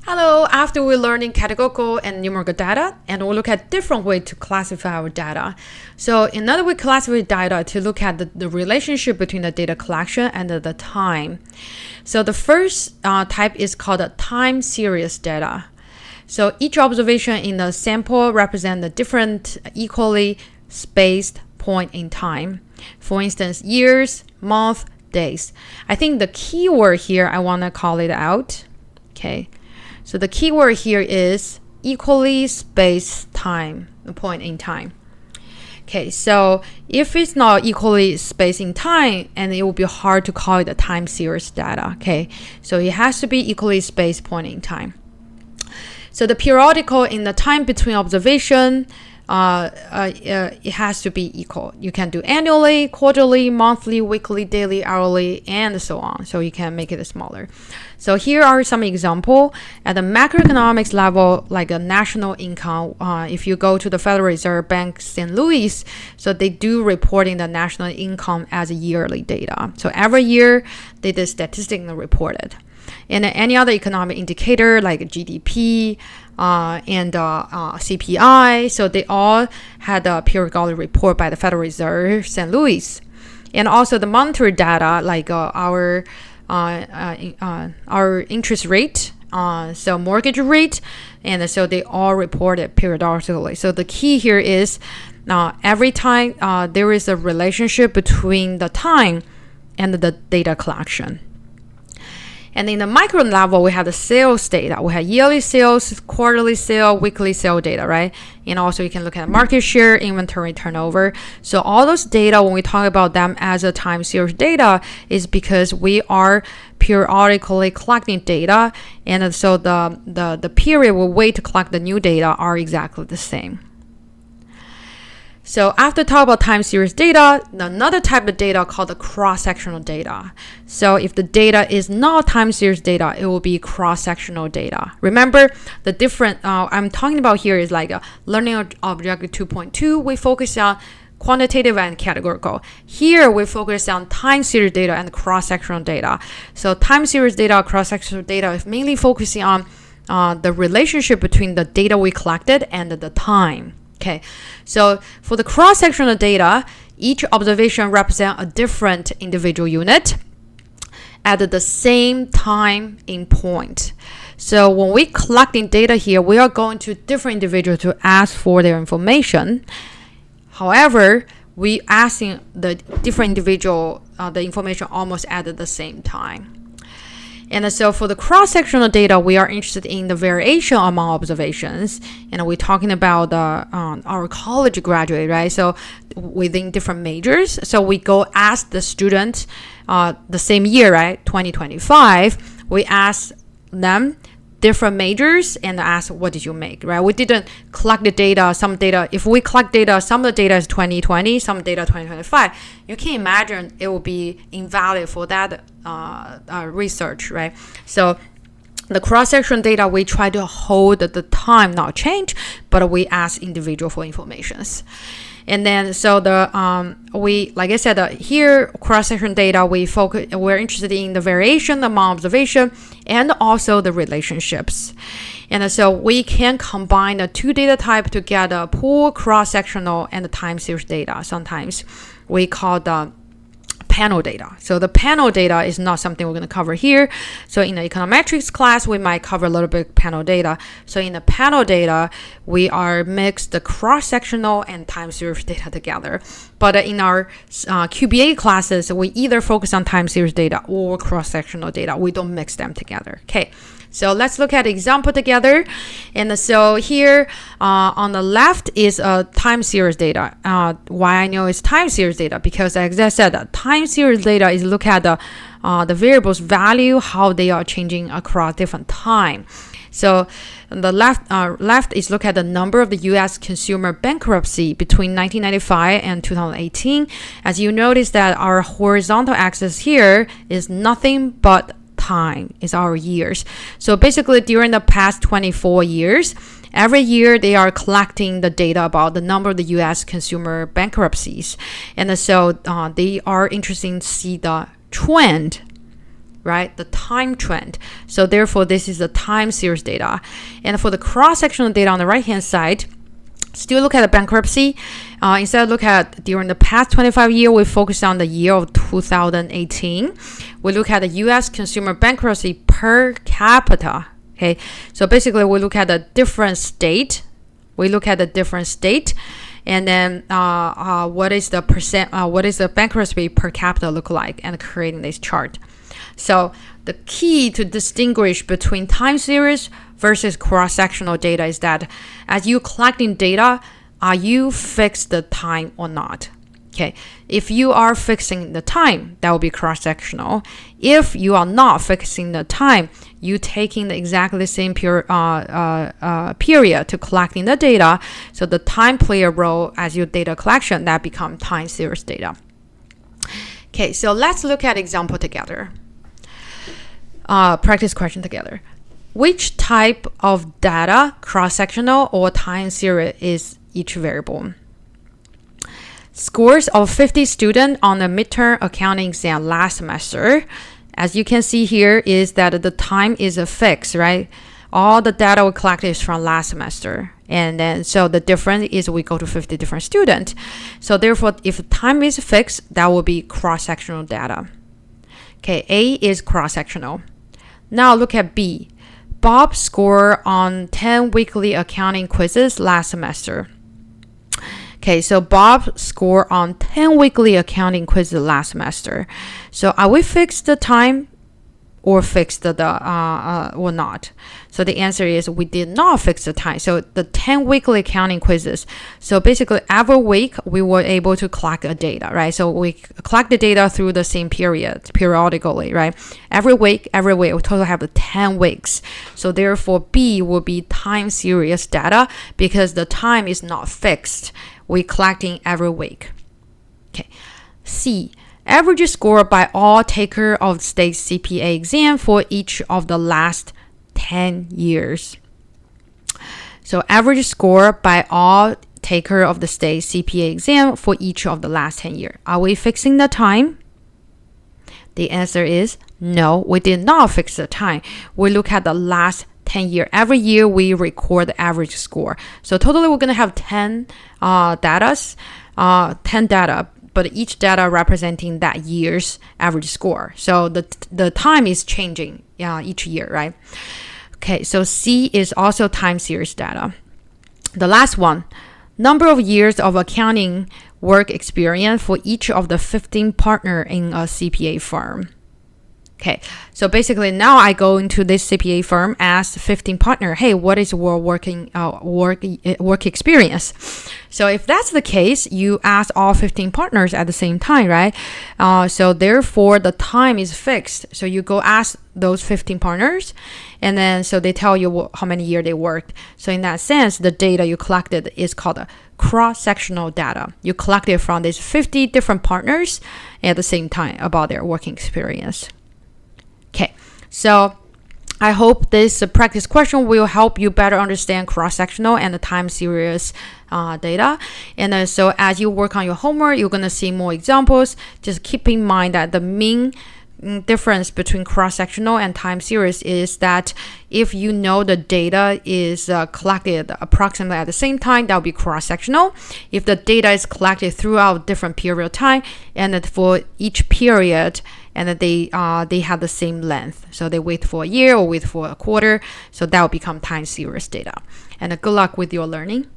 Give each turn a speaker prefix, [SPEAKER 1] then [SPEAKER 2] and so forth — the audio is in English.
[SPEAKER 1] Hello, after we're learning categorical and numerical data, and we'll look at different ways to classify our data. So another way to classify data to look at the relationship between the data collection and the time. So the first type is called a time series data. So each observation in the sample represents a different equally spaced point in time. For instance, years, month, days. I think the keyword here, I want to call it out. Okay. So the keyword here is equally spaced time, point in time. Okay, so if it's not equally spaced in time, and it will be hard to call it a time series data. Okay, so it has to be equally spaced point in time. So the periodical in the time between observation, it has to be equal. You can do annually, quarterly, monthly, weekly, daily, hourly, and so on. So you can make it smaller. So here are some examples. At the macroeconomics level, like a national income, if you go to the Federal Reserve Bank St. Louis, so they do reporting the national income as yearly data. So every year, they did statistics and report it. And any other economic indicator like GDP and CPI, so they all had a periodic report by the Federal Reserve St. Louis. And also the monetary data like our interest rate, so mortgage rate, and so they all reported periodically. So the key here is every time there is a relationship between the time and the data collection. And in the micro level, we have the sales data. We have yearly sales, quarterly sale, weekly sale data, right? And also you can look at market share, inventory turnover. So all those data, when we talk about them as a time series data, is because we are periodically collecting data. And so the period we wait to collect the new data are exactly the same. So after talk about time series data, another type of data called the cross-sectional data. So if the data is not time series data, it will be cross-sectional data. Remember the different, I'm talking about here is like a learning objective 2.2. We focus on quantitative and categorical. Here we focus on time series data and cross-sectional data. So time series data, cross-sectional data is mainly focusing on the relationship between the data we collected and the time. Okay, so for the cross-sectional data, each observation represents a different individual unit at the same time in point. So when we collecting data here, we are going to different individuals to ask for their information. However, we asking the different individual the information almost at the same time. And so for the cross-sectional data, we are interested in the variation among observations. And we're talking about our college graduate, right? So within different majors. So we go ask the students the same year, right? 2025, we ask them different majors and ask, what did you make, right? We didn't collect the data, some data. If we collect data, some of the data is 2020, some data 2025. You can imagine it will be invalid for that research, right? So the cross-section data, we try to hold the time not change, but we ask individual for informations. And then, so we, like I said, here cross-section data, we're interested in the variation among observation and also the relationships. And so we can combine the two data type to get a pool, cross-sectional, and the time series data. Sometimes we call the panel data. So the panel data is not something we're going to cover here. So in the econometrics class, we might cover a little bit panel data. So in the panel data, we are mixed the cross-sectional and time series data together. But in our QBA classes, we either focus on time series data or cross-sectional data. We don't mix them together. Okay. So let's look at example together. And so here on the left is time series data. Why I know it's time series data? Because as I said, time series data is look at the variables value, how they are changing across different time. So the left is look at the number of the U.S. consumer bankruptcy between 1995 and 2018. As you notice that our horizontal axis here is nothing but time, is our years. So basically during the past 24 years, every year they are collecting the data about the number of the U.S. consumer bankruptcies. And so they are interested to see the trend right? The time trend. So therefore, this is the time series data. And for the cross-sectional data on the right-hand side, still look at the bankruptcy. Instead of look at during the past 25 years, we focus on the year of 2018. We look at the U.S. consumer bankruptcy per capita. Okay, so basically we look at the different state. And then what is the bankruptcy per capita look like, and creating this chart. So the key to distinguish between time series versus cross-sectional data is that as you collecting data, are you fixed the time or not? Okay, if you are fixing the time, that will be cross-sectional. If you are not fixing the time, you taking the exactly the same period to collecting the data, so the time play a role as your data collection, that become time series data. Okay, so let's look at example together. Practice question together. Which type of data, cross-sectional or time series, is each variable? Scores of 50 students on the midterm accounting exam last semester. As you can see here is that the time is a fix, right? All the data we collected is from last semester. And then so the difference is we go to 50 different students. So therefore, if time is fixed, that will be cross-sectional data. Okay, A is cross-sectional. Now look at B. Bob scored on 10 weekly accounting quizzes last semester. Okay, so Bob scored on 10 weekly accounting quizzes last semester. So are we fixed the time or fixed or not? So the answer is we did not fix the time. So the 10 weekly accounting quizzes. So basically every week we were able to collect a data, right? So we collect the data through the same periodically, right? Every week, we totally have 10 weeks. So therefore B will be time series data because the time is not fixed. We're collecting every week. Okay. C. Average score by all taker of state CPA exam for each of the last 10 years. So average score by all taker of the state CPA exam for each of the last 10 years. Are we fixing the time? The answer is no, we did not fix the time. We look at the last 10 years. Every year we record the average score. So totally we're going to have 10 data, but each data representing that year's average score. So the time is changing each year, right? Okay, so C is also time series data. The last one, number of years of accounting work experience for each of the 15 partners in a CPA firm. Okay, so basically now I go into this CPA firm, ask 15 partner, hey, what is your work experience? So if that's the case, you ask all 15 partners at the same time, right? So therefore the time is fixed. So you go ask those 15 partners, and then so they tell you how many years they worked. So in that sense, the data you collected is called a cross-sectional data. You collected from these 50 different partners at the same time about their working experience. Okay, so I hope this practice question will help you better understand cross-sectional and the time series data. And so as you work on your homework, you're going to see more examples. Just keep in mind that the main difference between cross-sectional and time series is that if you know the data is collected approximately at the same time, that will be cross-sectional. If the data is collected throughout different period of time, and that for each period, and that they have the same length, so they wait for a year or wait for a quarter, so that will become time series data. And good luck with your learning.